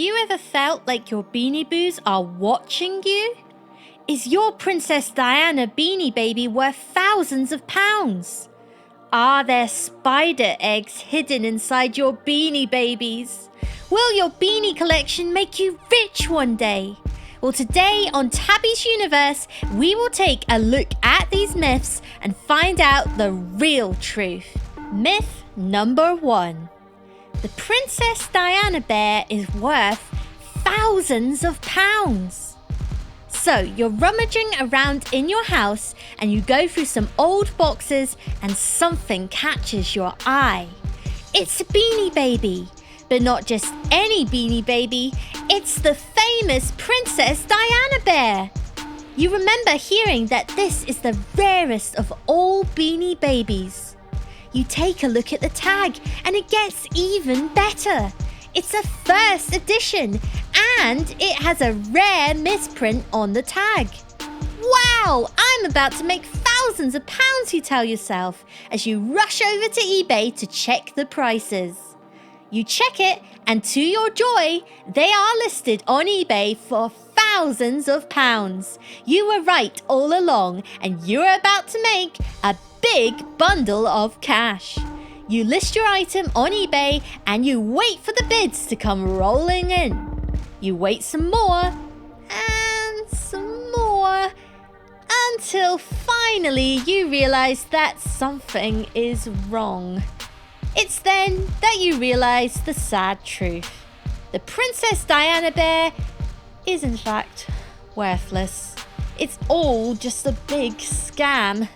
you ever felt like your Beanie Boos are watching you? Is your Princess Diana Beanie Baby worth thousands of pounds? Are there spider eggs hidden inside your Beanie Babies? Will your beanie collection make you rich one day? Well, today on Tabby's Universe, we will take a look at these myths and find out the real truth. Myth number 1. The Princess Diana bear is worth thousands of pounds. So you're rummaging around in your house and you go through some old boxes and something catches your eye. It's a Beanie Baby, but not just any Beanie Baby, it's the famous Princess Diana bear. You remember hearing that this is the rarest of all Beanie Babies. You take a look at the tag and it gets even better. It's a first edition and it has a rare misprint on the tag. Wow, I'm about to make thousands of pounds, you tell yourself as you rush over to eBay to check the prices. You check it and to your joy, they are listed on eBay for thousands of pounds. You were right all along and you're about to make a big bundle of cash. You list your item on eBay and you wait for the bids to come rolling in. You wait some more and some more until finally you realize that something is wrong. It's then that you realize the sad truth. The Princess Diana bear is in fact worthless. It's all just a big scam.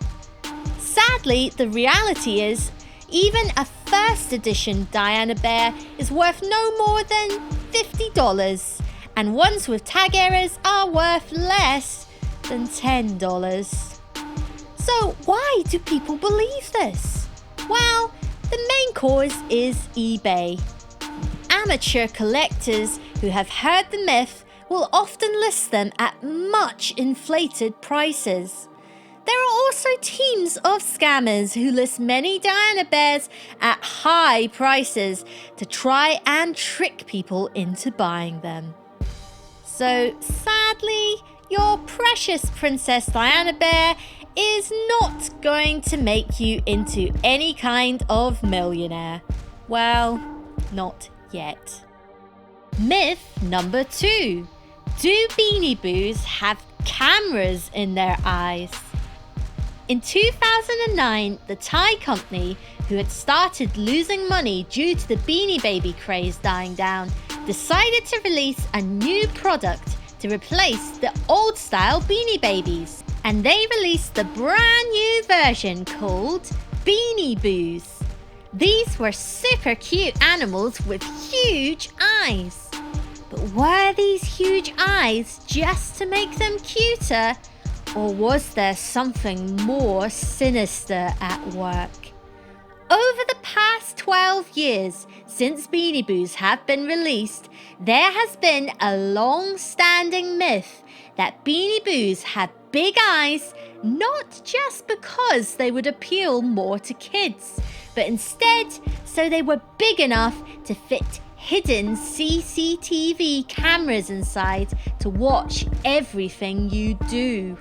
Sadly, the reality is, even a first edition Diana bear is worth no more than $50, and ones with tag errors are worth less than $10. So why do people believe this? Well, the main cause is eBay. Amateur collectors who have heard the myth will often list them at much inflated prices. There are also teams of scammers who list many Diana bears at high prices to try and trick people into buying them. So sadly, your precious Princess Diana bear is not going to make you into any kind of millionaire. Well, not yet. Myth number 2. Do Beanie Boos have cameras in their eyes? In 2009, the Thai company, who had started losing money due to the Beanie Baby craze dying down, decided to release a new product to replace the old-style Beanie Babies. And they released the brand new version called Beanie Boos. These were super cute animals with huge eyes. But were these huge eyes just to make them cuter? Or was there something more sinister at work? Over the past 12 years since Beanie Boos have been released, there has been a long-standing myth that Beanie Boos had big eyes, not just because they would appeal more to kids, but instead so they were big enough to fit hidden CCTV cameras inside to watch everything you do.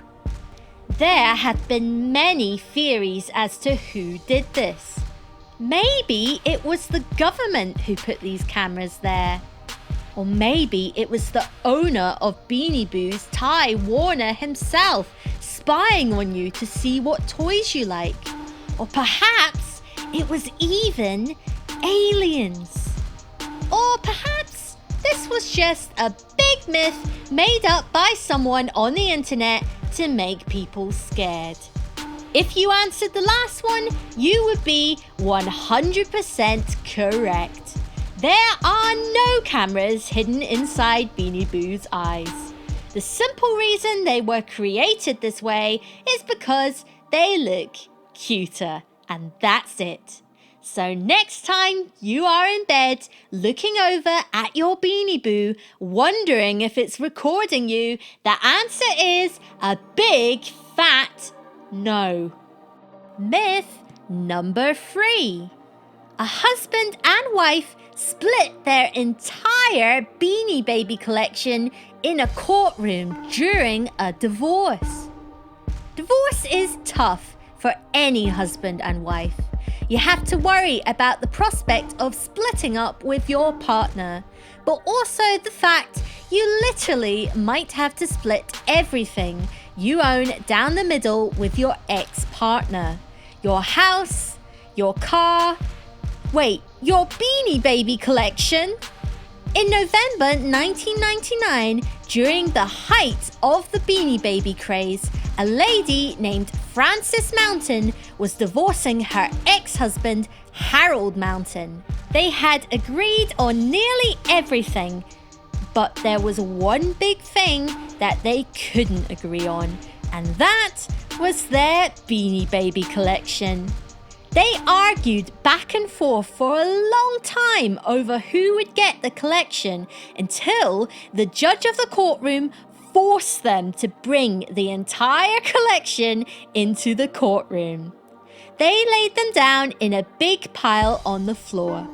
There have been many theories as to who did this. Maybe it was the government who put these cameras there. Or maybe it was the owner of Beanie Boos, Ty Warner himself, spying on you to see what toys you like. Or perhaps it was even aliens. Or perhaps this was just a big myth made up by someone on the internet to make people scared. If you answered the last one, you would be 100% correct. There are no cameras hidden inside Beanie Boos' eyes. The simple reason they were created this way is because they look cuter, and that's it. So next time you are in bed looking over at your Beanie Boo, wondering if it's recording you, the answer is a big fat no. Myth number 3. A husband and wife split their entire Beanie Baby collection in a courtroom during a divorce. Divorce is tough for any husband and wife. You have to worry about the prospect of splitting up with your partner, but also the fact you literally might have to split everything you own down the middle with your ex-partner. Your house, your car, your Beanie Baby collection. In November 1999, during the height of the Beanie Baby craze, a lady named Frances Mountain was divorcing her ex-husband, Harold Mountain. They had agreed on nearly everything, but there was one big thing that they couldn't agree on, and that was their Beanie Baby collection. They argued back and forth for a long time over who would get the collection until the judge of the courtroom forced them to bring the entire collection into the courtroom. They laid them down in a big pile on the floor.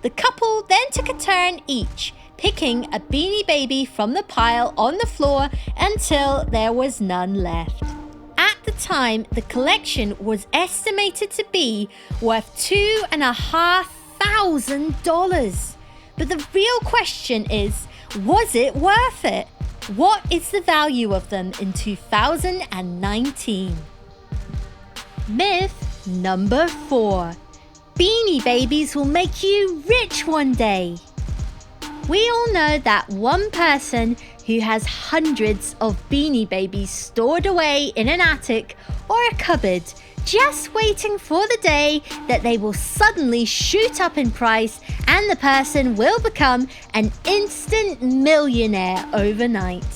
The couple then took a turn each, picking a Beanie Baby from the pile on the floor until there was none left. At the time, the collection was estimated to be worth $2,500. But the real question is, was it worth it? What is the value of them in 2019? Myth number 4. Beanie Babies will make you rich one day. We all know that one person who has hundreds of Beanie Babies stored away in an attic or a cupboard, just waiting for the day that they will suddenly shoot up in price and the person will become an instant millionaire overnight.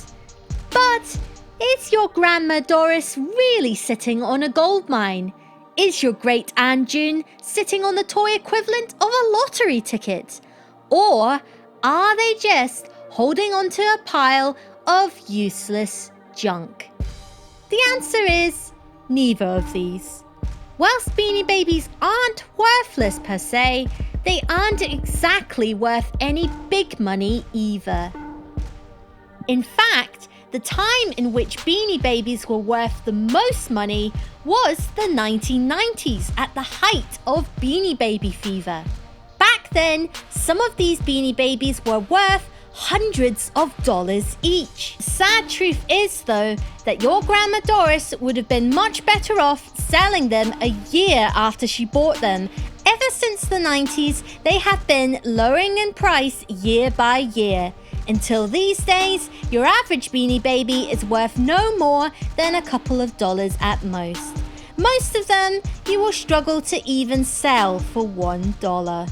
But is your Grandma Doris really sitting on a gold mine? Is your Great Aunt June sitting on the toy equivalent of a lottery ticket? Or are they just holding onto a pile of useless junk? The answer is neither of these. Whilst Beanie Babies aren't worthless per se, they aren't exactly worth any big money either. In fact, the time in which Beanie Babies were worth the most money was the 1990s, at the height of Beanie Baby fever. Back then, some of these Beanie Babies were worth hundreds of dollars each. The sad truth is, though, that your Grandma Doris would have been much better off selling them a year after she bought them. Ever since the 90s, they have been lowering in price year by year, until these days, your average Beanie Baby is worth no more than a couple of dollars at most. Most of them you will struggle to even sell for $1.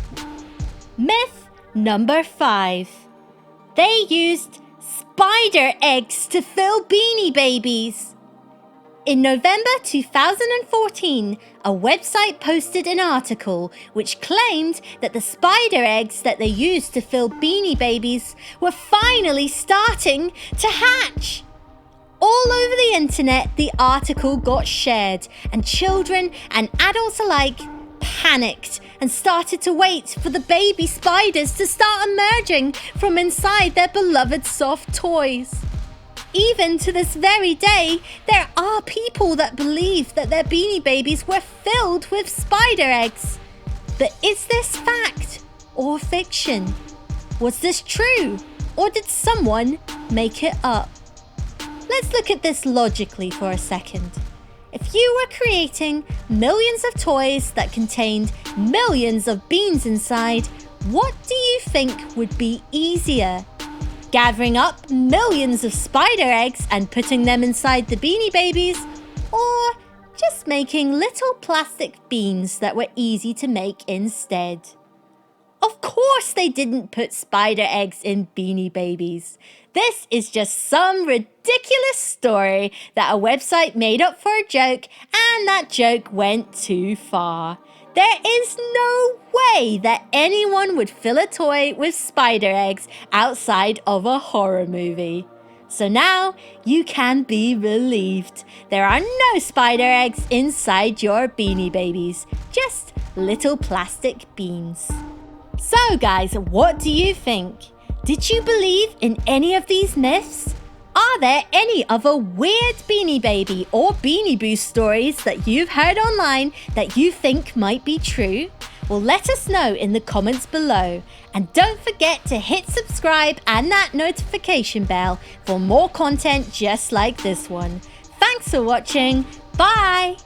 Myth number 5. They used spider eggs to fill Beanie Babies. In November 2014, a website posted an article which claimed that the spider eggs that they used to fill Beanie Babies were finally starting to hatch. All over the internet, the article got shared, and children and adults alike panicked and started to wait for the baby spiders to start emerging from inside their beloved soft toys. Even to this very day, there are people that believe that their Beanie Babies were filled with spider eggs. But is this fact or fiction? Was this true, or did someone make it up? Let's look at this logically for a second. If you were creating millions of toys that contained millions of beans inside, what do you think would be easier? Gathering up millions of spider eggs and putting them inside the Beanie Babies, or just making little plastic beans that were easy to make instead? Of course they didn't put spider eggs in Beanie Babies. This is just some ridiculous story that a website made up for a joke, and that joke went too far. There is no way that anyone would fill a toy with spider eggs outside of a horror movie. So now you can be relieved. There are no spider eggs inside your Beanie Babies, just little plastic beans. So guys, what do you think? Did you believe in any of these myths? Are there any other weird Beanie Baby or Beanie Boo stories that you've heard online that you think might be true? Well, let us know in the comments below. And don't forget to hit subscribe and that notification bell for more content just like this one. Thanks for watching. Bye!